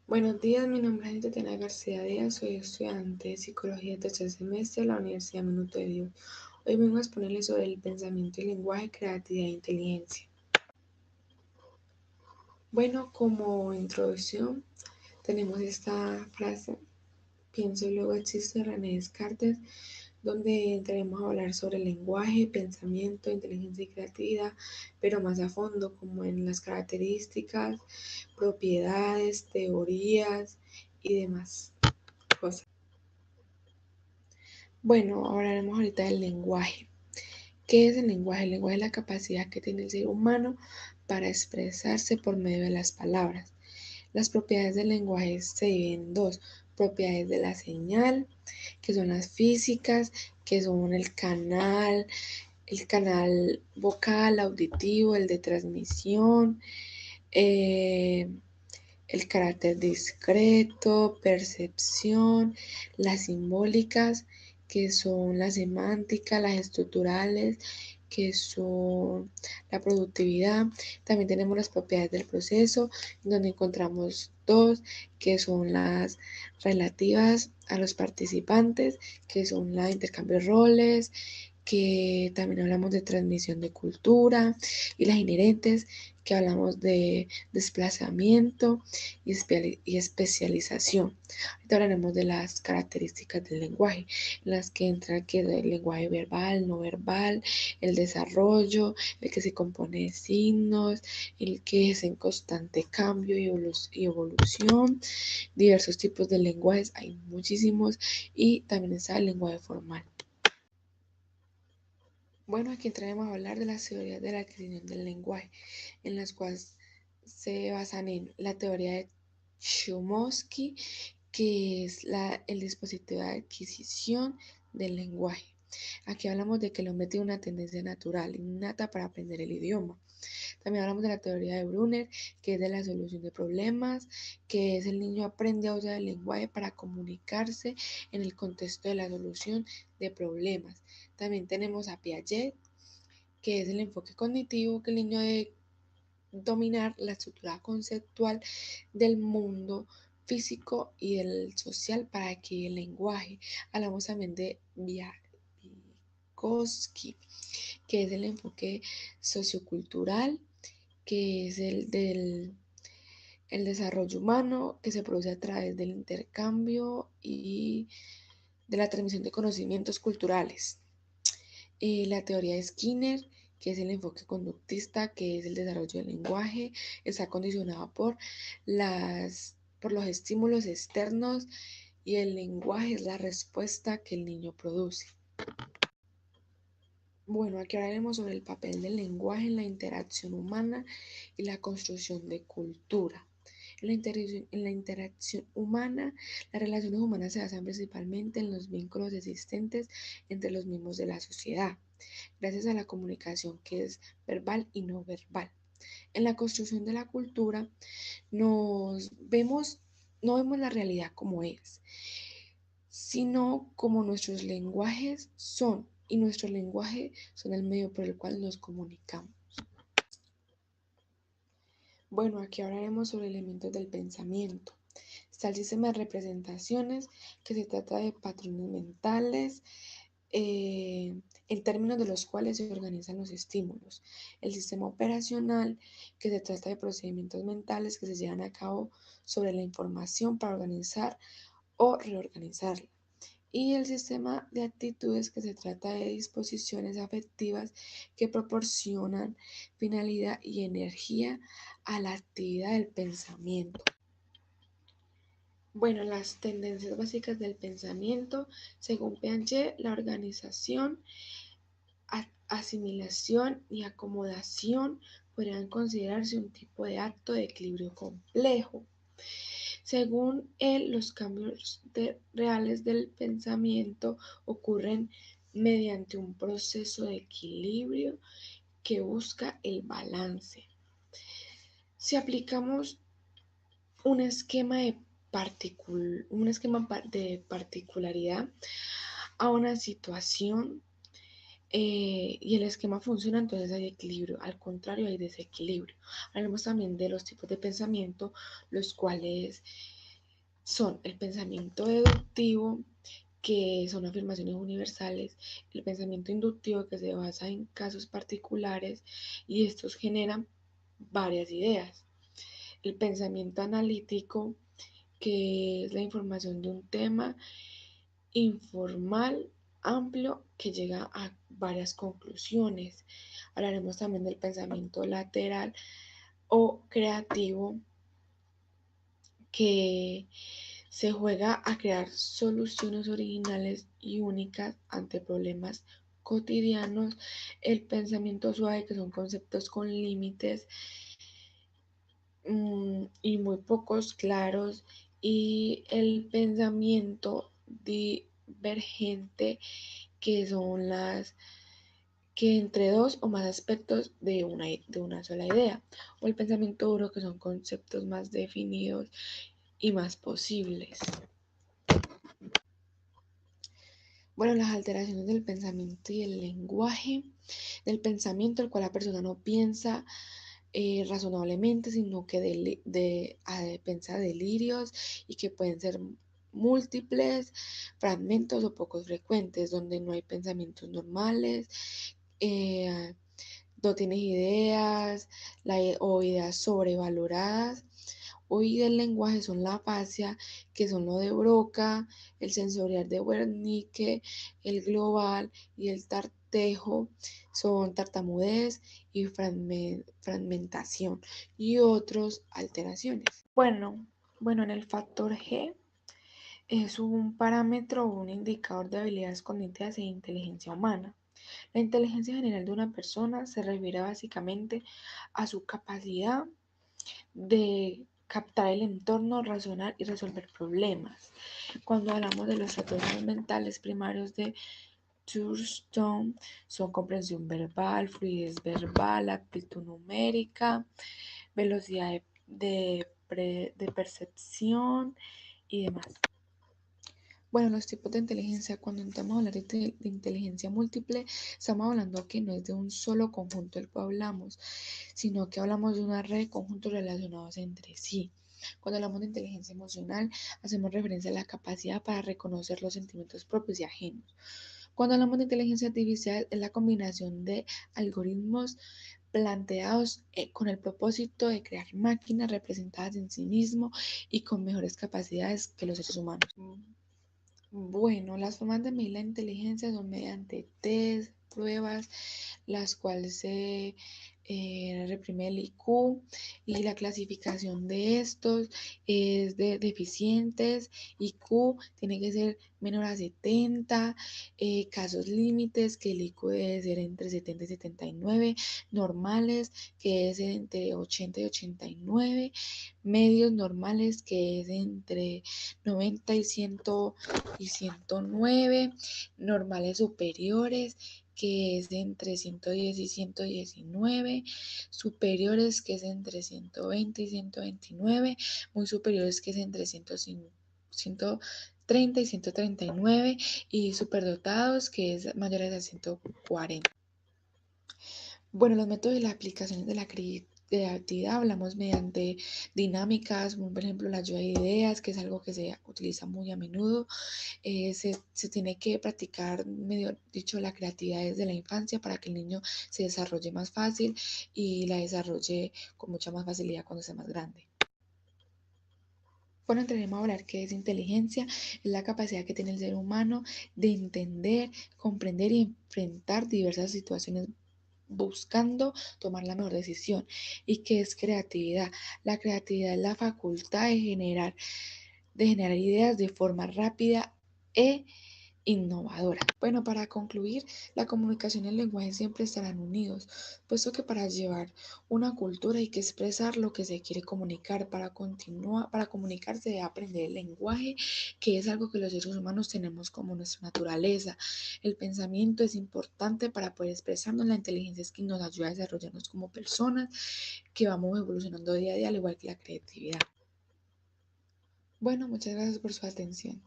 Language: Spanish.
Buenos días, mi nombre es Tatiana García Díaz, soy estudiante de Psicología de tercer semestre de la Universidad Minuto de Dios. Hoy vengo a exponerles sobre el pensamiento y lenguaje, creatividad e inteligencia. Bueno, como introducción tenemos esta frase, pienso y luego existo, de René Descartes, donde entraremos a hablar sobre el lenguaje, pensamiento, inteligencia y creatividad, pero más a fondo, como en las características, propiedades, teorías y demás cosas. Bueno, hablaremos ahorita del lenguaje. ¿Qué es el lenguaje? El lenguaje es la capacidad que tiene el ser humano para expresarse por medio de las palabras. Las propiedades del lenguaje se dividen en dos: propiedades de la señal, que son las físicas, que son el canal vocal, auditivo, el de transmisión, eh, el carácter discreto, percepción, las simbólicas, que son la semántica, las estructurales, que son la productividad. También tenemos las propiedades del proceso, donde encontramos dos, que son las relativas a los participantes, que son la intercambio de roles, que también hablamos de transmisión de cultura, y las inherentes, que hablamos de desplazamiento y especialización. Ahorita hablaremos de las características del lenguaje, en las que entra que el lenguaje verbal, no verbal, el desarrollo, el que se compone de signos, el que es en constante cambio y evolución, diversos tipos de lenguajes, hay muchísimos, y también está el lenguaje formal. Bueno, aquí entraremos a hablar de las teorías de la adquisición del lenguaje, en las cuales se basan en la teoría de Chomsky, que es el dispositivo de adquisición del lenguaje. Aquí hablamos de que el hombre tiene una tendencia natural, innata, para aprender el idioma. También hablamos de la teoría de Brunner, que es de la solución de problemas, que es el niño aprende a usar el lenguaje para comunicarse en el contexto de la solución de problemas. También tenemos a Piaget, que es el enfoque cognitivo, que el niño debe dominar la estructura conceptual del mundo físico y del social para que el lenguaje. Hablamos también de Vygotsky, que es el enfoque sociocultural, que es el desarrollo humano, que se produce a través del intercambio y de la transmisión de conocimientos culturales. La teoría de Skinner, que es el enfoque conductista, que es el desarrollo del lenguaje, está condicionado por los estímulos externos, y el lenguaje es la respuesta que el niño produce. Bueno, aquí hablaremos sobre el papel del lenguaje en la interacción humana y la construcción de cultura. En la interacción humana, las relaciones humanas se basan principalmente en los vínculos existentes entre los miembros de la sociedad, gracias a la comunicación que es verbal y no verbal. En la construcción de la cultura, nos vemos, no vemos la realidad como es, sino como nuestros lenguajes son, y nuestro lenguaje son el medio por el cual nos comunicamos. Bueno, aquí hablaremos sobre elementos del pensamiento. Está el sistema de representaciones, que se trata de patrones mentales, en términos de los cuales se organizan los estímulos. El sistema operacional, que se trata de procedimientos mentales que se llevan a cabo sobre la información para organizar o reorganizarla. Y el sistema de actitudes, que se trata de disposiciones afectivas que proporcionan finalidad y energía a la actividad del pensamiento. Bueno, las tendencias básicas del pensamiento, según Piaget, la organización, asimilación y acomodación podrían considerarse un tipo de acto de equilibrio complejo. Según él, los cambios reales del pensamiento ocurren mediante un proceso de equilibrio que busca el balance. Si aplicamos un esquema de particularidad a una situación, y el esquema funciona, entonces hay equilibrio. Al contrario, hay desequilibrio. Hablamos también de los tipos de pensamiento, los cuales son el pensamiento deductivo, que son afirmaciones universales, el pensamiento inductivo, que se basa en casos particulares y estos generan varias ideas. El pensamiento analítico, que es la información de un tema informal, amplio, que llega a varias conclusiones. Hablaremos también del pensamiento lateral o creativo, que se juega a crear soluciones originales y únicas ante problemas cotidianos. El pensamiento suave, que son conceptos con límites y muy pocos claros. Y el pensamiento divergente, que son las que entre dos o más aspectos de una sola idea. O el pensamiento duro, que son conceptos más definidos y más posibles. Bueno, las alteraciones del pensamiento y el lenguaje. Del pensamiento, el cual la persona no piensa razonablemente, sino que piensa delirios y que pueden ser múltiples, fragmentos o pocos frecuentes, donde no hay pensamientos normales, eh, no tienes ideas o ideas sobrevaloradas. Hoy del lenguaje son la afasia, que son lo de Broca, el sensorial de Wernicke, el global y el tartejo, son tartamudez y fragmentación y otras alteraciones. Bueno, en el factor G es un parámetro o un indicador de habilidades cognitivas e inteligencia humana. La inteligencia general de una persona se refiere básicamente a su capacidad de captar el entorno, razonar y resolver problemas. Cuando hablamos de los trastornos mentales primarios de Thurston, son comprensión verbal, fluidez verbal, aptitud numérica, velocidad de percepción y demás. Bueno, los tipos de inteligencia, cuando intentamos hablar de inteligencia múltiple, estamos hablando que no es de un solo conjunto del que hablamos, sino que hablamos de una red de conjuntos relacionados entre sí. Cuando hablamos de inteligencia emocional, hacemos referencia a la capacidad para reconocer los sentimientos propios y ajenos. Cuando hablamos de inteligencia artificial, es la combinación de algoritmos planteados con el propósito de crear máquinas representadas en sí mismo y con mejores capacidades que los seres humanos. Bueno, las formas de medir la inteligencia son mediante test, pruebas, las cuales se reprime el IQ, y la clasificación de estos es de deficientes. IQ tiene que ser menor a 70, casos límites, que el IQ debe ser entre 70 y 79, normales, que es entre 80 y 89, medios normales, que es entre 90 y 100 y 109, normales superiores, que es entre 110 y 119, superiores, que es entre 120 y 129, muy superiores, que es entre 130 y 139, y superdotados, que es mayores a 140. Bueno, los métodos y las aplicaciones de la creatividad hablamos mediante dinámicas, por ejemplo, la lluvia de ideas, que es algo que se utiliza muy a menudo. Se tiene que practicar, medio dicho, la creatividad desde la infancia para que el niño se desarrolle más fácil y la desarrolle con mucha más facilidad cuando sea más grande. Bueno, entraremos a hablar qué es inteligencia. Es la capacidad que tiene el ser humano de entender, comprender y enfrentar diversas situaciones buscando tomar la mejor decisión. ¿Y qué es creatividad? La creatividad es la facultad de generar ideas de forma rápida e innovadora. Bueno, para concluir, la comunicación y el lenguaje siempre estarán unidos, puesto que para llevar una cultura hay que expresar lo que se quiere comunicar. Para comunicarse debe aprender el lenguaje, que es algo que los seres humanos tenemos como nuestra naturaleza. El pensamiento es importante para poder expresarnos, la inteligencia es que nos ayuda a desarrollarnos como personas, que vamos evolucionando día a día, al igual que la creatividad. Bueno, muchas gracias por su atención.